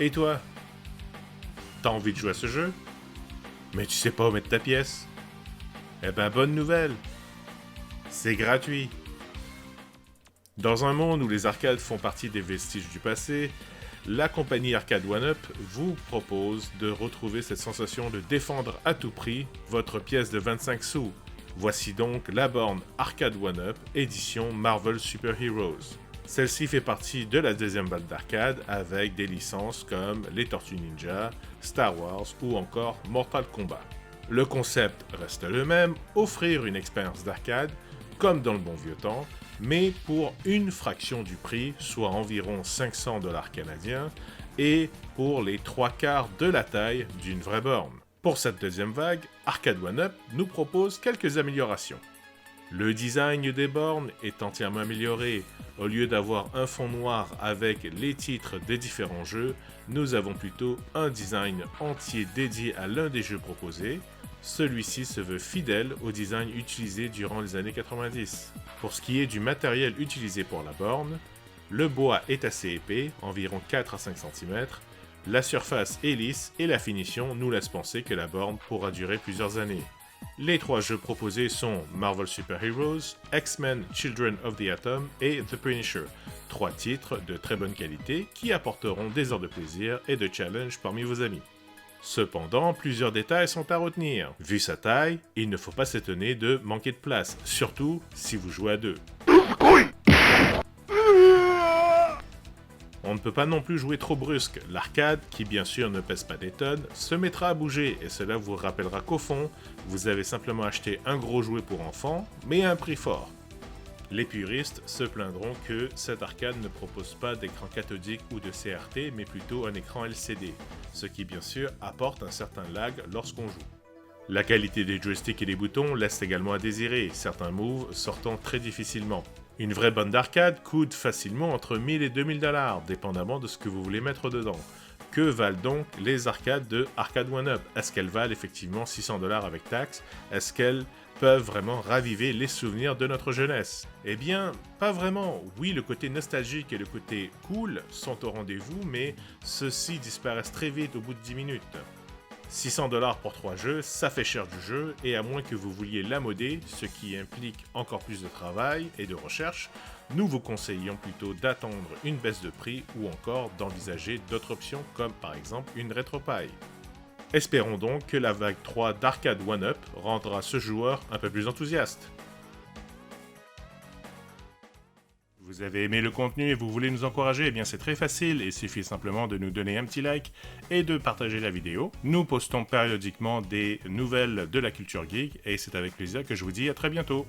Et toi? T'as envie de jouer à ce jeu? Mais tu sais pas où mettre ta pièce? Eh ben bonne nouvelle! C'est gratuit! Dans un monde où les arcades font partie des vestiges du passé, la compagnie Arcade One-Up vous propose de retrouver cette sensation de défendre à tout prix votre pièce de 25 sous. Voici donc la borne Arcade One-Up édition Marvel Super Heroes. Celle-ci fait partie de la deuxième vague d'arcade avec des licences comme les Tortues Ninja, Star Wars ou encore Mortal Kombat. Le concept reste le même, offrir une expérience d'arcade comme dans le bon vieux temps, mais pour une fraction du prix, soit environ 500 $ canadiens, et pour les 3/4 de la taille d'une vraie borne. Pour cette deuxième vague, Arcade One-Up nous propose quelques améliorations. Le design des bornes est entièrement amélioré. Au lieu d'avoir un fond noir avec les titres des différents jeux, nous avons plutôt un design entier dédié à l'un des jeux proposés. Celui-ci se veut fidèle au design utilisé durant les années 90. Pour ce qui est du matériel utilisé pour la borne, le bois est assez épais, environ 4 à 5 cm, la surface est lisse et la finition nous laisse penser que la borne pourra durer plusieurs années. Les 3 jeux proposés sont Marvel Super Heroes, X-Men Children of the Atom et The Punisher, 3 titres de très bonne qualité qui apporteront des heures de plaisir et de challenge parmi vos amis. Cependant, plusieurs détails sont à retenir. Vu sa taille, il ne faut pas s'étonner de manquer de place, surtout si vous jouez à 2. On ne peut pas non plus jouer trop brusque. L'arcade, qui bien sûr ne pèse pas des tonnes, se mettra à bouger et cela vous rappellera qu'au fond, vous avez simplement acheté un gros jouet pour enfants, mais à un prix fort. Les puristes se plaindront que cette arcade ne propose pas d'écran cathodique ou de CRT, mais plutôt un écran LCD, ce qui bien sûr apporte un certain lag lorsqu'on joue. La qualité des joysticks et des boutons laisse également à désirer, certains moves sortant très difficilement. Une vraie bande d'arcade coûte facilement entre 1000 et 2000 $, dépendamment de ce que vous voulez mettre dedans. Que valent donc les arcades de Arcade One-Up? Est-ce qu'elles valent effectivement 600 $ avec taxes? Est-ce qu'elles peuvent vraiment raviver les souvenirs de notre jeunesse? Eh bien, pas vraiment. Oui, le côté nostalgique et le côté cool sont au rendez-vous, mais ceux-ci disparaissent très vite au bout de 10 minutes. 600 $ pour 3 jeux, ça fait cher du jeu, et à moins que vous vouliez l'ammoder, ce qui implique encore plus de travail et de recherche, nous vous conseillons plutôt d'attendre une baisse de prix ou encore d'envisager d'autres options comme par exemple une RetroPie. Espérons donc que la vague 3 d'Arcade One-Up rendra ce joueur un peu plus enthousiaste. Vous avez aimé le contenu et vous voulez nous encourager, eh bien c'est très facile, il suffit simplement de nous donner un petit like et de partager la vidéo. Nous postons périodiquement des nouvelles de la culture geek et c'est avec plaisir que je vous dis à très bientôt.